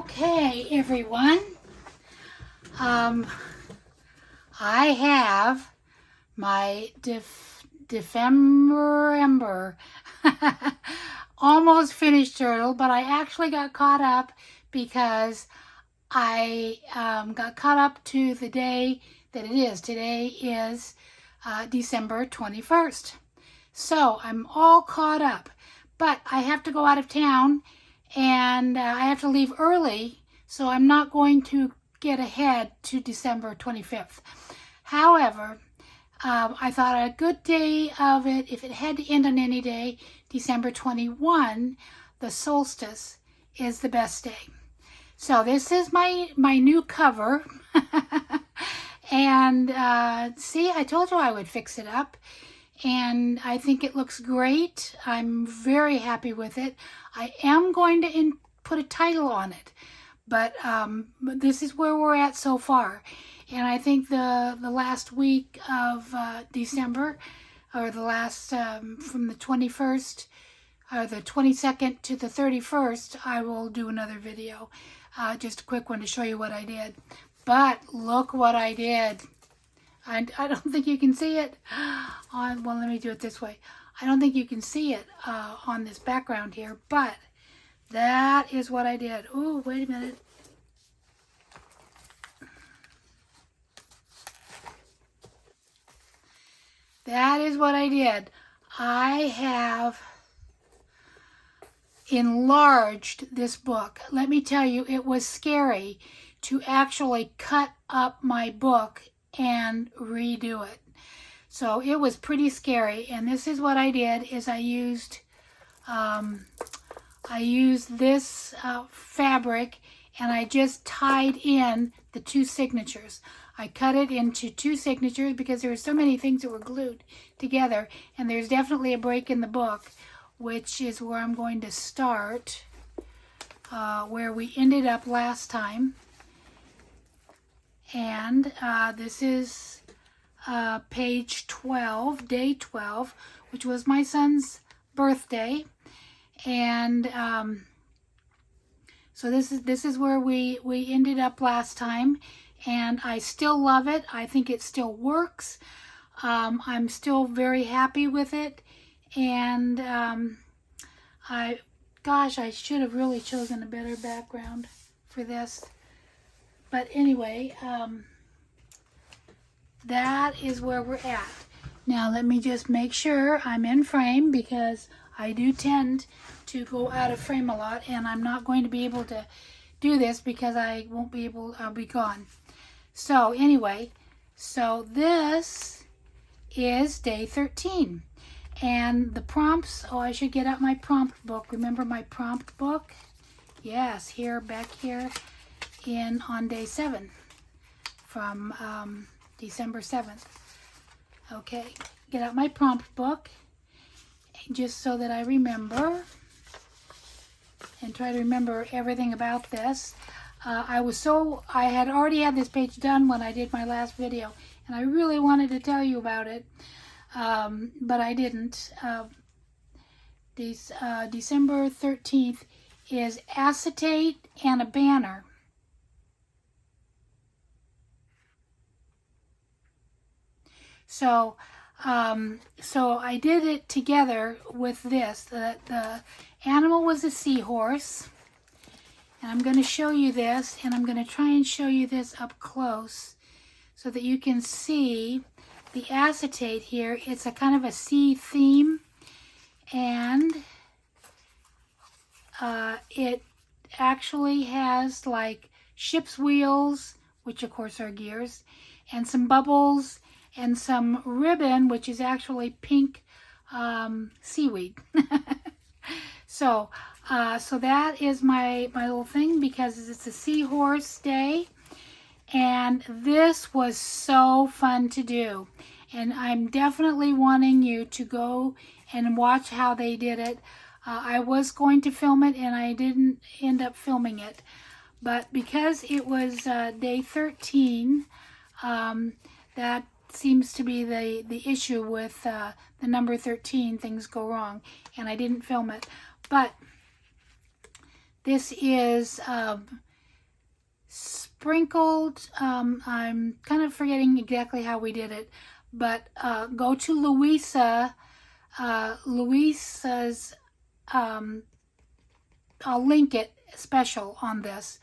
Okay, everyone. I have my Dephemerember almost finished journal, but I actually got caught up because I got caught up to the day that it is. Today is December 21st. So I'm all caught up, but I have to go out of town and I have to leave early, so I'm not going to get ahead to December 25th. However, I thought a good day of it, if it had to end on any day, December 21, the solstice, is the best day. So this is my new cover. And see, I told you I would fix it up. And I think it looks great. I'm very happy with it. I am going to put a title on it, but this is where we're at so far. And I think the last week of December, or the last from the 21st, or the 22nd to the 31st, I will do another video. Just a quick one to show you what I did. But look what I did. I don't think you can see it on, well, let me do it this way. I don't think you can see it on this background here, but that is what I did. Oh, wait a minute. That is what I did. I have enlarged this book. Let me tell you, it was scary to actually cut up my book and redo it. So it was pretty scary, and this is what I did, is I used this fabric, and I just tied in the two signatures. I cut it into two signatures because there were so many things that were glued together, and there's definitely a break in the book, which is where I'm going to start, where we ended up last time. And this is page 12, day 12, which was my son's birthday. And so this is where we ended up last time, and I still love it. I think it still works. I'm still very happy with it, and gosh, I should have really chosen a better background for this. But anyway, that is where we're at. Now let me just make sure I'm in frame, because I do tend to go out of frame a lot, and I'm not going to be able to do this because I won't be able, I'll be gone. So anyway, so this is day 13. And the prompts, oh, I should get out my prompt book. Remember my prompt book? Yes, here, back here. On day 7 from December 7th. Okay, get out my prompt book just so that I remember and try to remember everything about this. I had already had this page done when I did my last video, and I really wanted to tell you about it, but I didn't. December 13th is acetate and a banner. So, so I did it together with this. The animal was a seahorse, and I'm going to show you this, and I'm going to try and show you this up close so that you can see the acetate here. It's a kind of a sea theme, and it actually has like ship's wheels, which of course are gears, and some bubbles, and some ribbon, which is actually pink seaweed. So that is my little thing, because it's a seahorse day, and this was so fun to do, and I'm definitely wanting you to go and watch how they did it. I was going to film it, and I didn't end up filming it, but because it was day 13, that seems to be the issue with the number 13. Things go wrong, and I didn't film it. But this is sprinkled, I'm kind of forgetting exactly how we did it, but go to Louisa's, I'll link it special on this,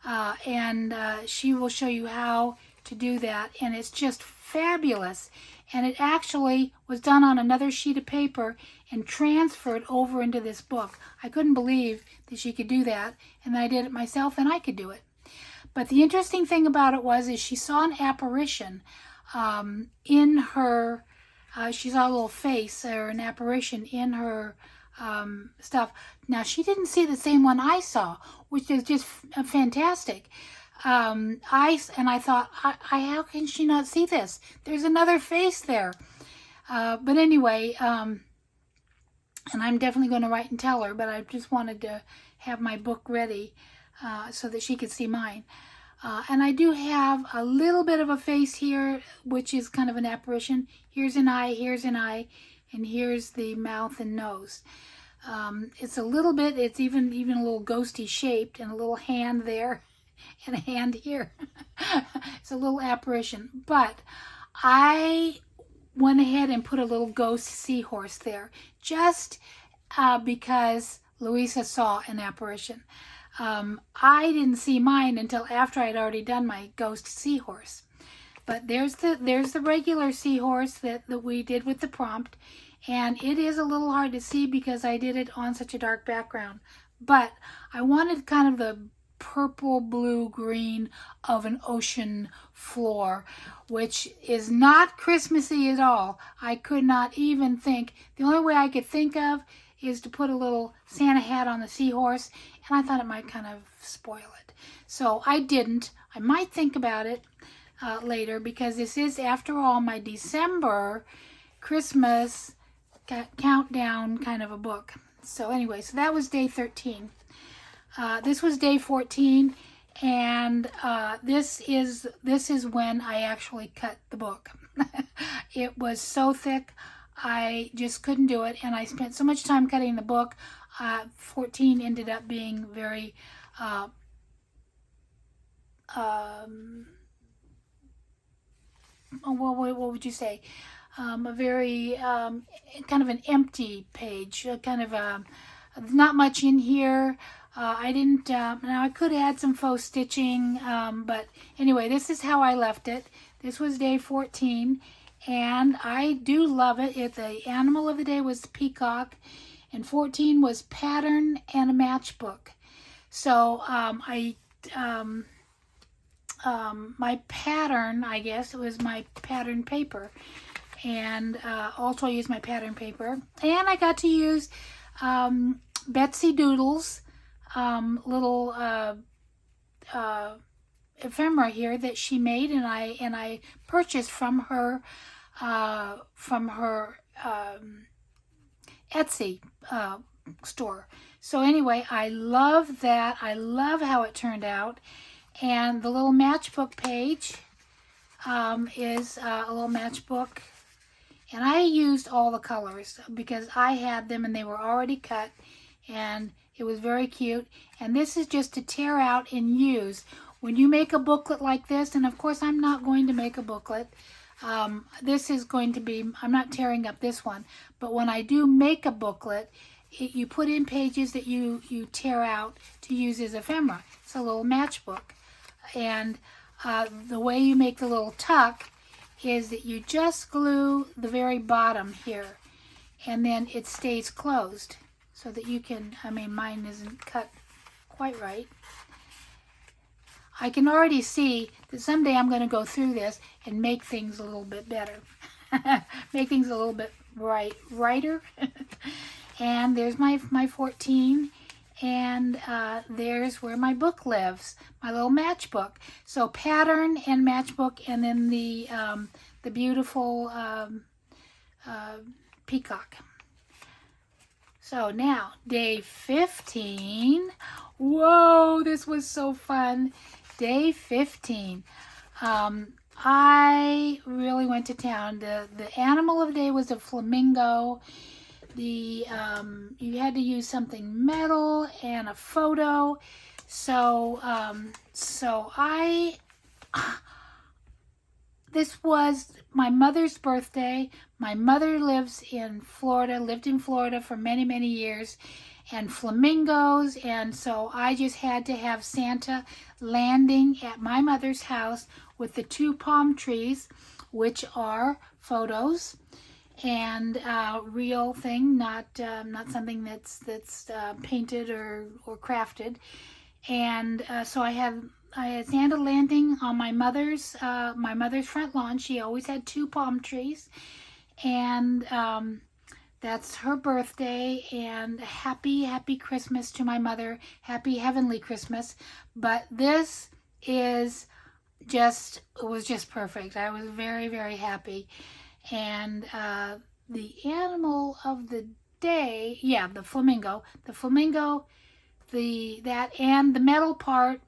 and she will show you how to do that, and it's just fabulous. And it actually was done on another sheet of paper and transferred over into this book. I couldn't believe that she could do that, and I did it myself, and I could do it. But the interesting thing about it is she saw an apparition in her, she saw a little face or an apparition in her stuff. Now, she didn't see the same one I saw, which is just fantastic. I thought, how can she not see this? There's another face there. But anyway, and I'm definitely going to write and tell her, but I just wanted to have my book ready so that she could see mine. And I do have a little bit of a face here, which is kind of an apparition. Here's an eye, and here's the mouth and nose. It's a little bit, it's even a little ghosty shaped, and a little hand there and a hand here. It's a little apparition, but I went ahead and put a little ghost seahorse there just because Louisa saw an apparition. I didn't see mine until after I'd already done my ghost seahorse. But there's the regular seahorse that we did with the prompt, and it is a little hard to see because I did it on such a dark background. But I wanted kind of the purple, blue, green of an ocean floor, which is not Christmassy at all. I could not even think. The only way I could think of is to put a little Santa hat on the seahorse, and I thought it might kind of spoil it. So I didn't. I might think about it later, because this is, after all, my December Christmas countdown kind of a book. So anyway, so that was day 13. This was day 14, and this is when I actually cut the book. It was so thick, I just couldn't do it, and I spent so much time cutting the book. 14 ended up being very what would you say? A very kind of an empty page, kind of not much in here. I didn't, now I could add some faux stitching, but anyway, this is how I left it. This was day 14, and I do love it. The animal of the day was the peacock, and 14 was pattern and a matchbook. So my pattern, I guess, it was my pattern paper, and also used my pattern paper, and I got to use Betsy Doodle's little ephemera here that she made, and I purchased from her Etsy store. So anyway, I love that. I love how it turned out. And the little matchbook page is a little matchbook, and I used all the colors because I had them and they were already cut, and it was very cute. And this is just to tear out and use when you make a booklet like this. And of course, I'm not going to make a booklet. This is going to be, I'm not tearing up this one, but when I do make a booklet, you put in pages that you tear out to use as ephemera. It's a little matchbook. And the way you make the little tuck is that you just glue the very bottom here, and then it stays closed so that you can, I mean, mine isn't cut quite right. I can already see that someday I'm going to go through this and make things a little bit better. Make things a little bit brighter. And there's my 14. And there's where my book lives, my little matchbook. So pattern and matchbook, and then the beautiful peacock. So now, day 15. Whoa, this was so fun. Day 15. I really went to town. The animal of the day was a flamingo. You had to use something metal and a photo. So So this was my mother's birthday. My mother lived in Florida for many, many years, and flamingos, and so I just had to have Santa landing at my mother's house with the 2 palm trees, which are photos and real thing, not something that's painted or crafted. And so I had Santa landing on my mother's front lawn. She always had 2 palm trees, and that's her birthday. And happy Christmas to my mother, happy heavenly Christmas. But this is just, it was just perfect. I was very, very happy. And the animal of the day, yeah, the flamingo, that and the metal part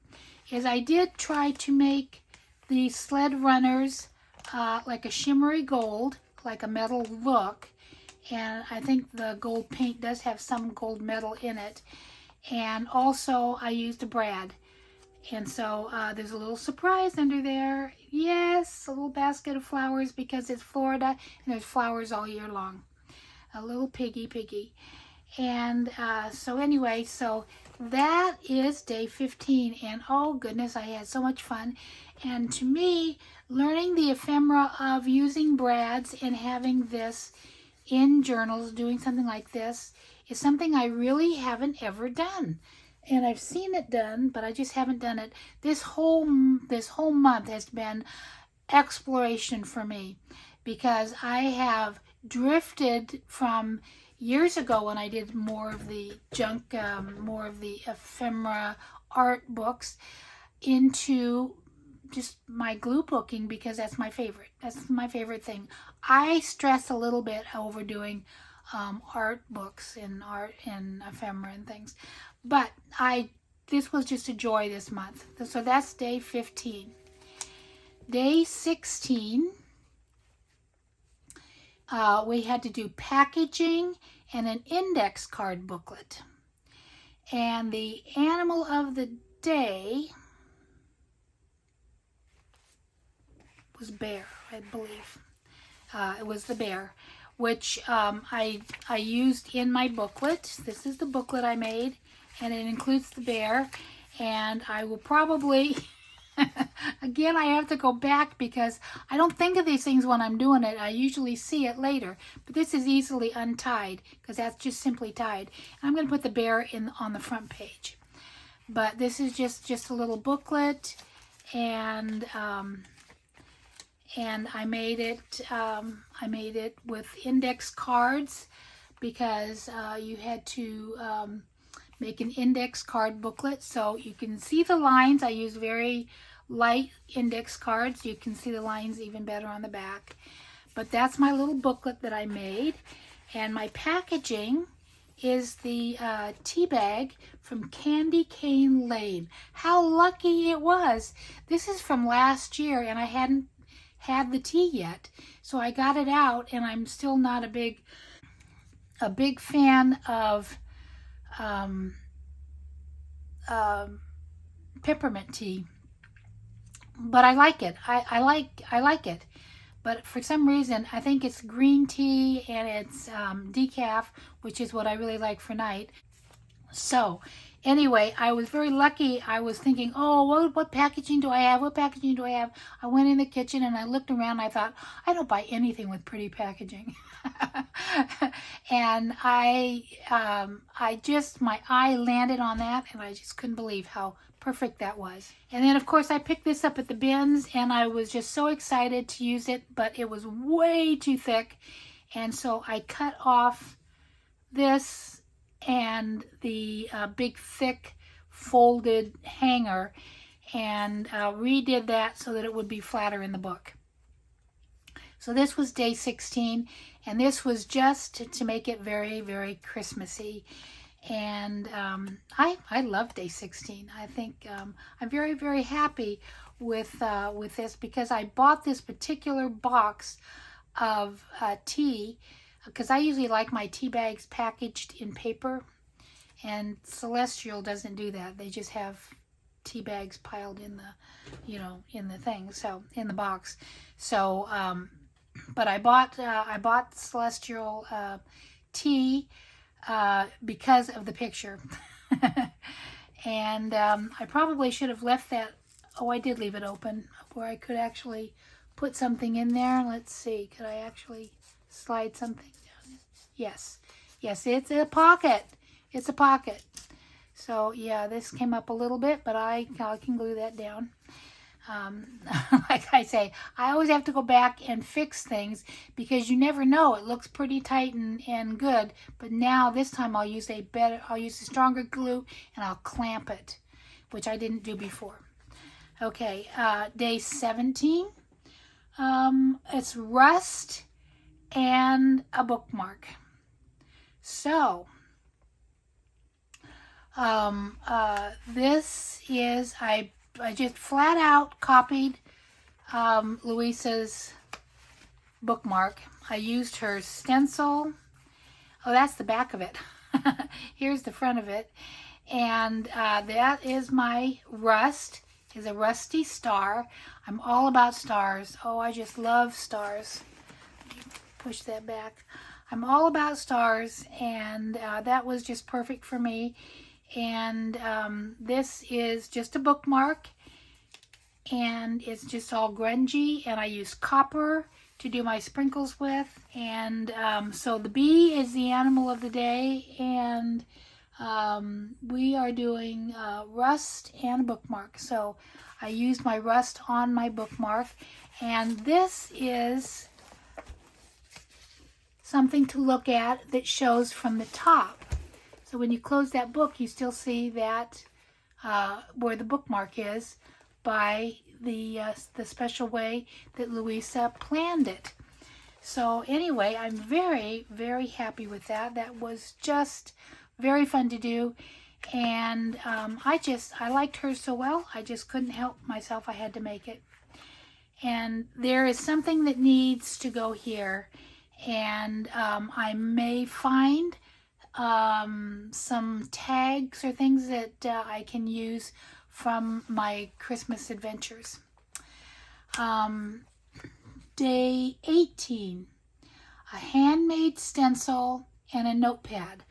is I did try to make the sled runners like a shimmery gold, like a metal look, and I think the gold paint does have some gold metal in it. And also I used a brad, and so there's a little surprise under there. Yes, a little basket of flowers because it's Florida and there's flowers all year long. A little piggy. And so anyway, so that is day 15, and oh goodness, I had so much fun. And to me, learning the ephemera of using brads and having this in journals, doing something like this, is something I really haven't ever done. And I've seen it done, but I just haven't done it. This whole month has been exploration for me, because I have drifted from years ago when I did more of the junk, more of the ephemera art books, into just my glue booking, because that's my favorite. That's my favorite thing. I stress a little bit over doing art books and art and ephemera and things, but this was just a joy this month. So that's day 15. Day 16, we had to do packaging and an index card booklet. And the animal of the day was bear, I believe. It was the bear, which I used in my booklet. This is the booklet I made, and it includes the bear. And I will probably... Again, I have to go back because I don't think of these things when I'm doing it. I usually see it later. But this is easily untied because that's just simply tied. I'm going to put the bear on the front page. But this is just a little booklet, and I made it with index cards, because you had to make an index card booklet so you can see the lines. I use very light index cards. You can see the lines even better on the back. But that's my little booklet that I made. And my packaging is the tea bag from Candy Cane Lane. How lucky it was. This is from last year, and I hadn't had the tea yet. So I got it out, and I'm still not a big fan of peppermint tea, but I like it. I like it, but for some reason I think it's green tea and it's decaf, which is what I really like for night. So anyway, I was very lucky. I was thinking, oh, what packaging do I have? What packaging do I have? I went in the kitchen and I looked around and I thought, I don't buy anything with pretty packaging. And my eye landed on that, and I just couldn't believe how perfect that was. And then of course I picked this up at the bins, and I was just so excited to use it, but it was way too thick. And so I cut off this and the big thick folded hanger, and redid that so that it would be flatter in the book. So this was day 16, and this was just to make it very, very Christmassy. And I love day 16. I think I'm very, very happy with this, because I bought this particular box of tea, because I usually like my tea bags packaged in paper, and Celestial doesn't do that. They just have tea bags piled in the, in the thing, so in the box. So, but I bought Celestial tea because of the picture. And I probably should have left that. Oh, I did leave it open where I could actually put something in there. Let's see, could I actually slide something down? Yes, it's a pocket. It's a pocket. So yeah, this came up a little bit, but I can glue that down. Like I say, I always have to go back and fix things because you never know. It looks pretty tight and good, but now this time I'll use a stronger glue and I'll clamp it, which I didn't do before. Okay, day 17. It's rust and a bookmark. So, this is, I just flat out copied Louise's bookmark. I used her stencil. Oh, that's the back of it. Here's the front of it. And that is my rust. Is a rusty star. I'm all about stars. Oh, I just love stars. Let me push that back. I'm all about stars, and that was just perfect for me. And this is just a bookmark, and it's just all grungy, and I use copper to do my sprinkles with. And so the bee is the animal of the day, and we are doing rust and bookmark. So I used my rust on my bookmark, and this is something to look at that shows from the top. So when you close that book, you still see that where the bookmark is by the special way that Louisa planned it. So anyway, I'm very, very happy with that. That was just very fun to do, and I liked hers so well, I just couldn't help myself. I had to make it. And there is something that needs to go here, and I may find some tags or things that I can use from my Christmas adventures. Day 18, a handmade stencil and a notepad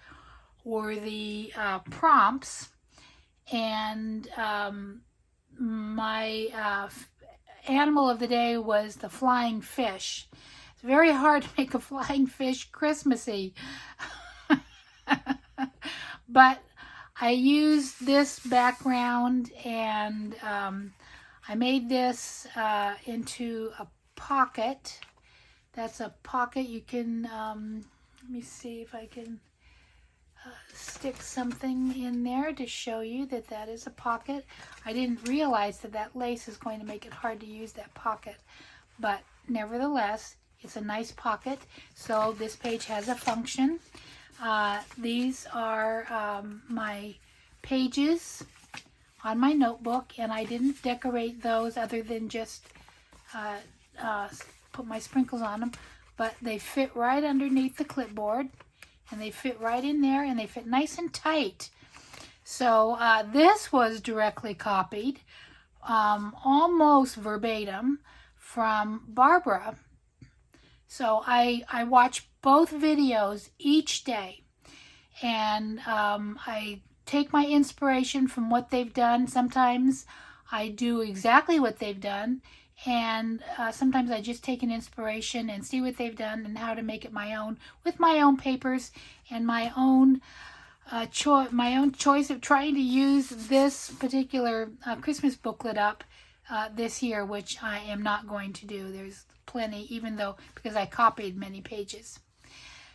were the prompts, and my animal of the day was the flying fish. It's very hard to make a flying fish Christmassy. But I used this background, and I made this into a pocket. That's a pocket. You can, let me see if I can stick something in there to show you that that is a pocket. I didn't realize that that lace is going to make it hard to use that pocket, but nevertheless, it's a nice pocket. So this page has a function. These are my pages on my notebook, and I didn't decorate those other than just put my sprinkles on them, but they fit right underneath the clipboard, and they fit right in there, and they fit nice and tight. So this was directly copied, almost verbatim, from Barbara. So I watch both videos each day, and I take my inspiration from what they've done. Sometimes I do exactly what they've done, and sometimes I just take an inspiration and see what they've done and how to make it my own, with my own papers and my own choice of trying to use this particular Christmas booklet up this year, which I am not going to do. There's plenty, even though, because I copied many pages.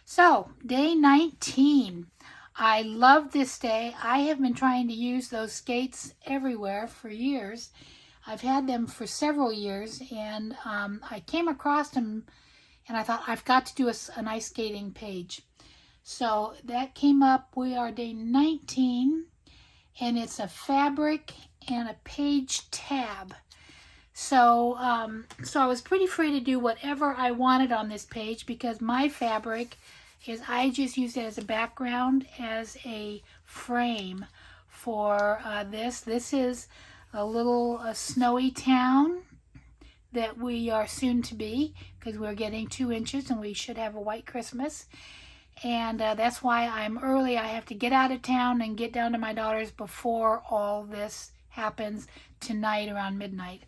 So day 19, I love this day. I have been trying to use those skates everywhere for years. I've had them for several years, and I came across them, and I thought, I've got to do an ice skating page. So that came up. We are day 19, and it's a fabric and a page tab. So I was pretty free to do whatever I wanted on this page, because my fabric is, I just used it as a background, as a frame for this. This is a little snowy town that we are soon to be, because we're getting 2 inches and we should have a white Christmas. And that's why I'm early. I have to get out of town and get down to my daughter's before all this happens tonight around midnight.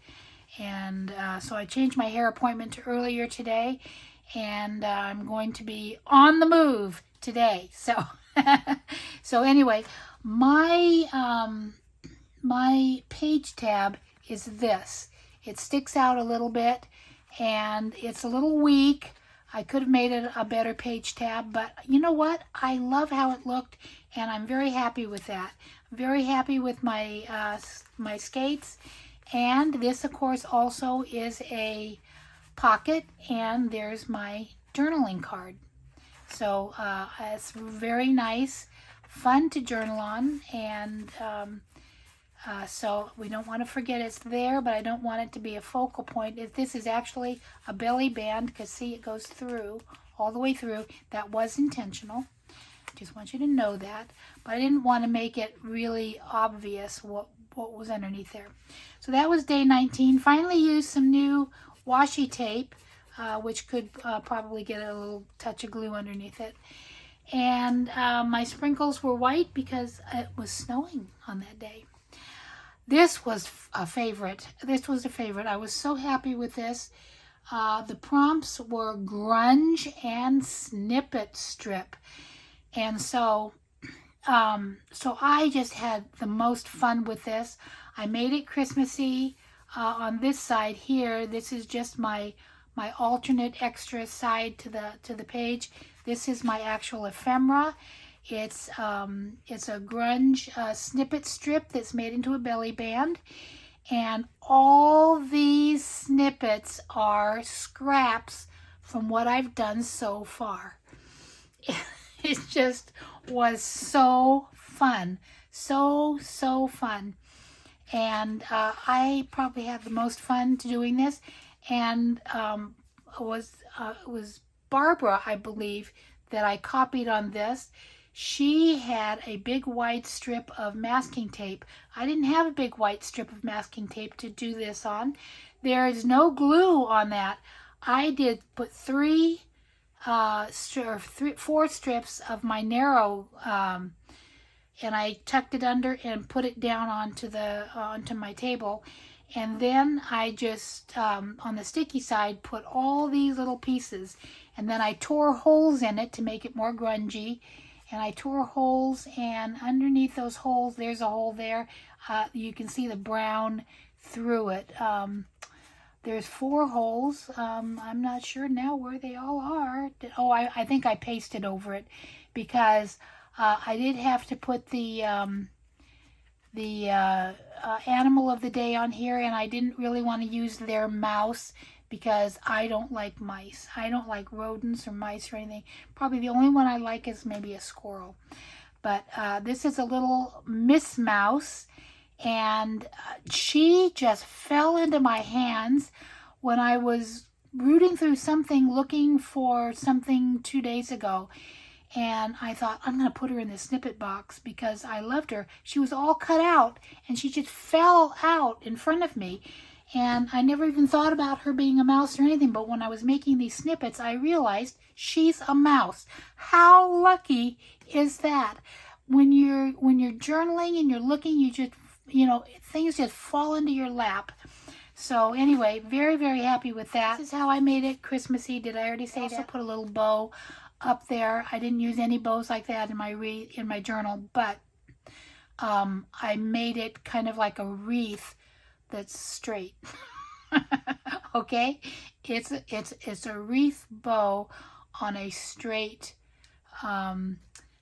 And so I changed my hair appointment to earlier today, and I'm going to be on the move today. So so anyway, my my page tab is this. It sticks out a little bit and it's a little weak. I could have made it a better page tab, but you know what? I love how it looked, and I'm very happy with that. I'm very happy with my my skates. And this, of course, also is a pocket, and there's my journaling card. So it's very nice, fun to journal on, and so we don't want to forget it's there, but I don't want it to be a focal point. This is actually a belly band, because see, it goes through, all the way through. That was intentional. Just want you to know that. But I didn't want to make it really obvious what was underneath there. So that was day 19. Finally used some new washi tape, which could probably get a little touch of glue underneath it. And my sprinkles were white because it was snowing on that day. This was a favorite. This was a favorite. I was so happy with this. The prompts were grunge and snippet strip. And so I just had the most fun with this. I made it Christmassy. On this side here, this is just my alternate extra side to the page. This is my actual ephemera. It's a grunge snippet strip that's made into a belly band, and all these snippets are scraps from what I've done so far. It just was so fun, so fun, and I probably had the most fun doing this. And it was Barbara, I believe, that I copied on this. She had a big white strip of masking tape. I didn't have a big white strip of masking tape to do this on. There is no glue on that. I did put 4 strips of my narrow, and I tucked it under and put it down onto my table. And then I just, on the sticky side, put all these little pieces. And then I tore holes in it to make it more grungy. And I tore holes, and underneath those holes, there's a hole there. You can see the brown through it. There's 4 holes. I'm not sure now where they all are. Oh, I think I pasted over it, because I did have to put the animal of the day on here, and I didn't really want to use their mouse, because I don't like mice. I don't like rodents or mice or anything. Probably the only one I like is maybe a squirrel. But this is a little Miss Mouse, and she just fell into my hands when I was rooting through something, looking for something 2 days ago. And I thought, I'm going to put her in the snippet box because I loved her. She was all cut out, and she just fell out in front of me. And I never even thought about her being a mouse or anything. But when I was making these snippets, I realized she's a mouse. How lucky is that? When you're journaling and you're looking, you just, things just fall into your lap. So anyway, very happy with that. This is how I made it Christmassy. Did I already say that? I also put a little bow up there. I didn't use any bows like that in my journal, but I made it kind of like a wreath that's straight. Okay, it's a wreath bow on a straight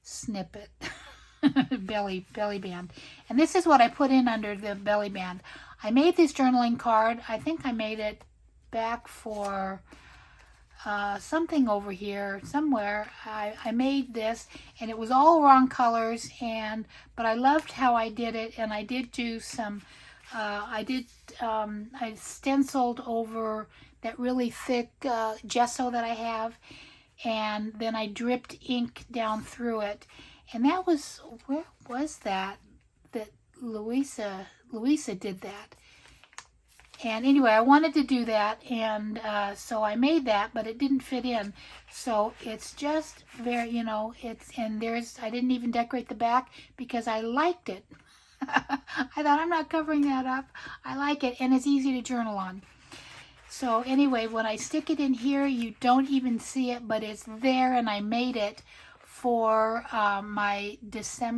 snippet belly band. And this is what I put in under the belly band. I made this journaling card. I think I made it back for something over here somewhere. I made this, and it was all wrong colors, but I loved how I did it. And I did do some I stenciled over that really thick gesso that I have, and then I dripped ink down through it. And that was, where was that? that Louisa did that. And anyway, I wanted to do that, and so I made that, but it didn't fit in. So it's just very, you know, I didn't even decorate the back because I liked it. I thought, I'm not covering that up. I like it, and it's easy to journal on. So anyway, when I stick it in here, you don't even see it, but it's there, and I made it for my Dephemerember.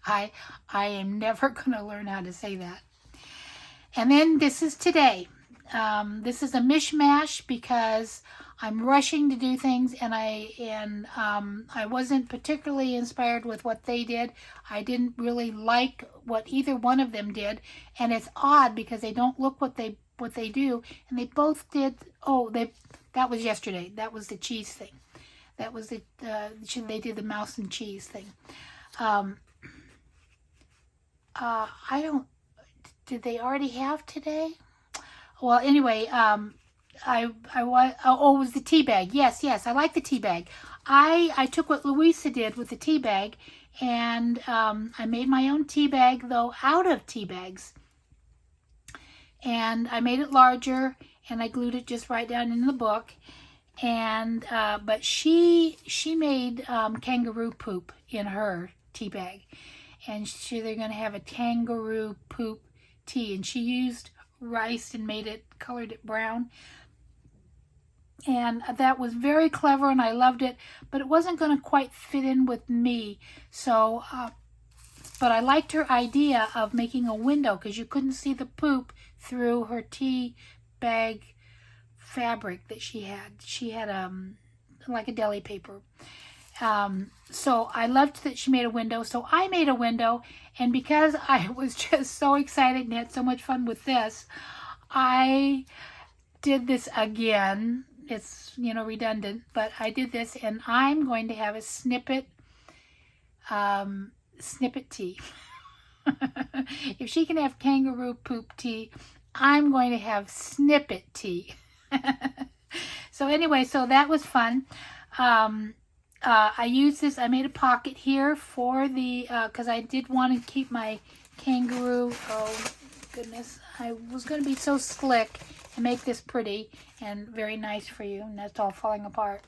I am never going to learn how to say that. And then this is today. This is a mishmash because I'm rushing to do things, and I wasn't particularly inspired with what they did. I didn't really like what either one of them did, and it's odd because they don't look what they do, and they both did. Oh, that was yesterday. That was the cheese thing. That was they did the mouse and cheese thing. Did they already have today? Well, anyway, it was the tea bag. Yes, I like the tea bag. I took what Louisa did with the tea bag, and I made my own tea bag, though, out of tea bags. And I made it larger, and I glued it just right down in the book. And but she made kangaroo poop in her tea bag, and they're going to have a kangaroo poop tea, and she used rice and colored it brown, and that was very clever, and I loved it, but it wasn't going to quite fit in with me. So but I liked her idea of making a window because you couldn't see the poop through her tea bag fabric that she had like a deli paper. So I loved that she made a window, so I made a window, and because I was just so excited and had so much fun with this, I did this again. It's, you know, redundant, but I did this, and I'm going to have a snippet tea. If she can have kangaroo poop tea, I'm going to have snippet tea. So anyway, so that was fun. I used this, I made a pocket here for the, because I did want to keep my kangaroo, oh goodness, I was going to be so slick and make this pretty and very nice for you, and that's all falling apart.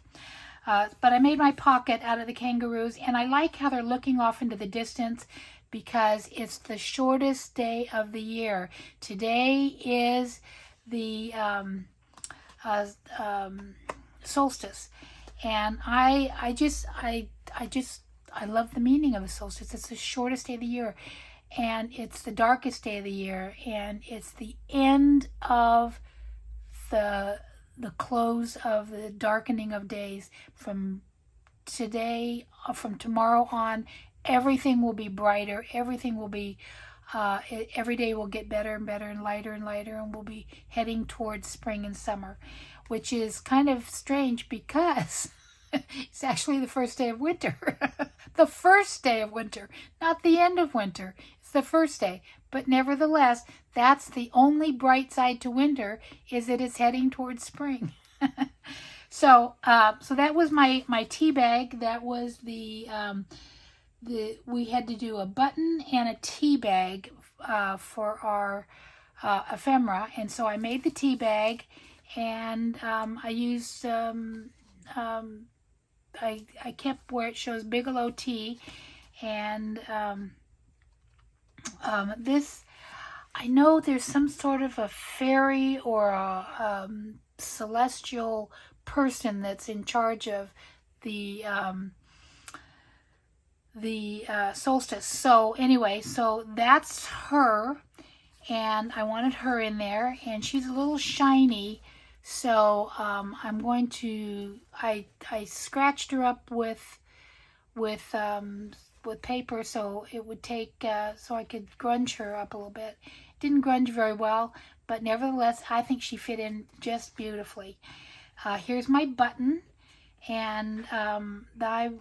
But I made my pocket out of the kangaroos, and I like how they're looking off into the distance because it's the shortest day of the year. Today is the solstice. And I love the meaning of a solstice. It's the shortest day of the year, and it's the darkest day of the year, and it's the end of the close of the darkening of days. From tomorrow on, everything will be brighter. Everything will be every day will get better and better and lighter, and we'll be heading towards spring and summer, which is kind of strange because it's actually the first day of winter. The first day of winter, not the end of winter. It's the first day. But nevertheless, that's the only bright side to winter, is that it's heading towards spring. So that was my tea bag. That was we had to do a button and a tea bag for our ephemera, and so I made the tea bag, and I used I kept where it shows Bigelow tea, and this, I know there's some sort of a fairy or a celestial person that's in charge of the solstice. So anyway, so that's her, and I wanted her in there, and she's a little shiny, so I'm going to, I scratched her up with paper, so it would take so I could grunge her up a little bit. Didn't grunge very well, but nevertheless I think she fit in just beautifully. Here's my button, and I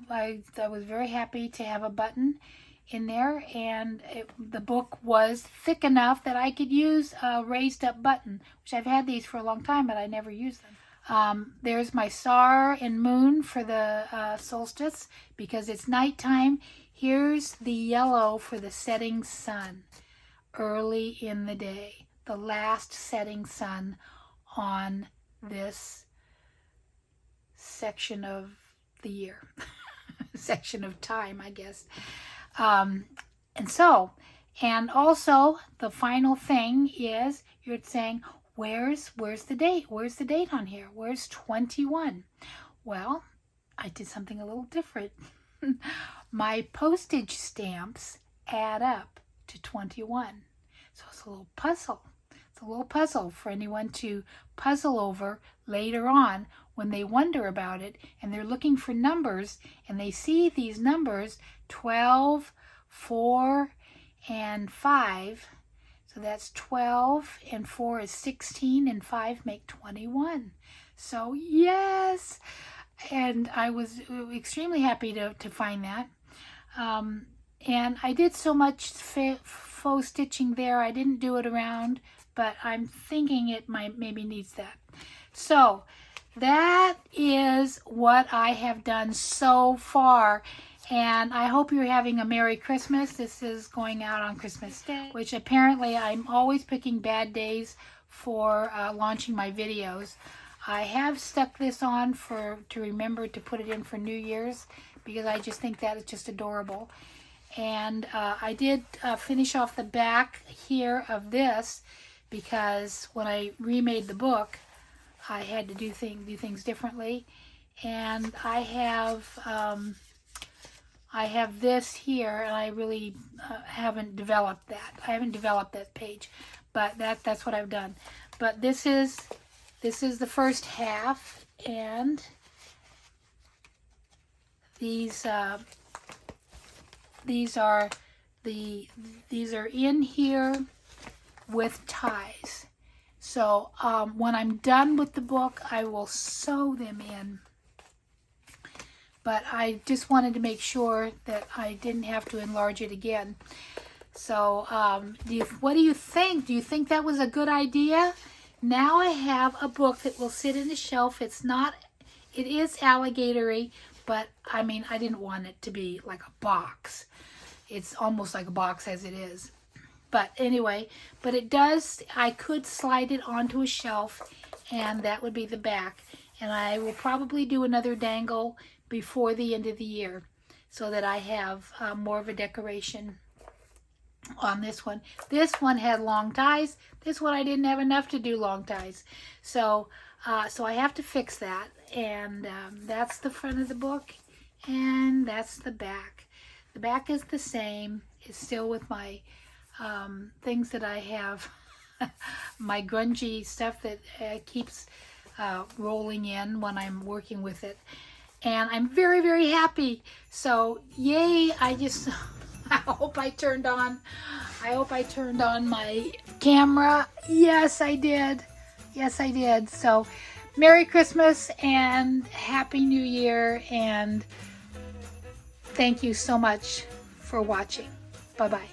was very happy to have a button in there, and the book was thick enough that I could use a raised up button, which I've had these for a long time, but I never use them. There's my star and moon for the solstice because it's nighttime. Here's the yellow for the setting sun early in the day, the last setting sun on this section of the year, section of time, I guess. And also the final thing is you're saying, where's the date? Where's the date on here? Where's 21? Well, I did something a little different. My postage stamps add up to 21. So it's a little puzzle. It's a little puzzle for anyone to puzzle over later on when they wonder about it and they're looking for numbers and they see these numbers 12, 4, and 5. So that's 12 and 4 is 16 and 5 make 21. So yes, and I was extremely happy to find that. And I did so much faux stitching there. I didn't do it around, but I'm thinking it might maybe needs that. So that is what I have done so far. And I hope you're having a Merry Christmas. This is going out on Christmas Day, which apparently I'm always picking bad days for launching my videos. I have stuck this on to remember to put it in for New Year's because I just think that is just adorable. And I did finish off the back here of this because when I remade the book, I had to do things differently. And I have this here, and I really haven't developed that. I haven't developed that page, but that's what I've done. But this is the first half, and these are in here with ties. So when I'm done with the book, I will sew them in. But I just wanted to make sure that I didn't have to enlarge it again. So what do you think? Do you think that was a good idea? Now I have a book that will sit in the shelf. It is alligatory, but I mean, I didn't want it to be like a box. It's almost like a box as it is. But anyway, but it does, I could slide it onto a shelf, and that would be the back. And I will probably do another dangle before the end of the year so that I have more of a decoration on this one. This one had long ties. This one I didn't have enough to do long ties. So I have to fix that. And that's the front of the book, and that's the back. The back is the same. It's still with my things that I have, my grungy stuff that keeps rolling in when I'm working with it. And I'm very, very happy. So yay, I hope I turned on my camera. Yes, I did. Yes, I did. So Merry Christmas and Happy New Year, and thank you so much for watching. Bye-bye.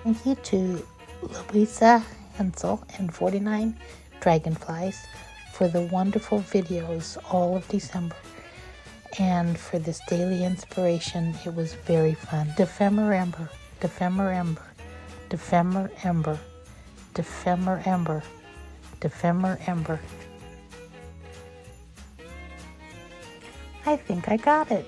Thank you to LUISE, HEINZL, and 49 Dragonflies for the wonderful videos all of December. And for this daily inspiration, it was very fun. Dephemerember, Dephemerember, Dephemerember, Dephemerember, Dephemerember. I think I got it.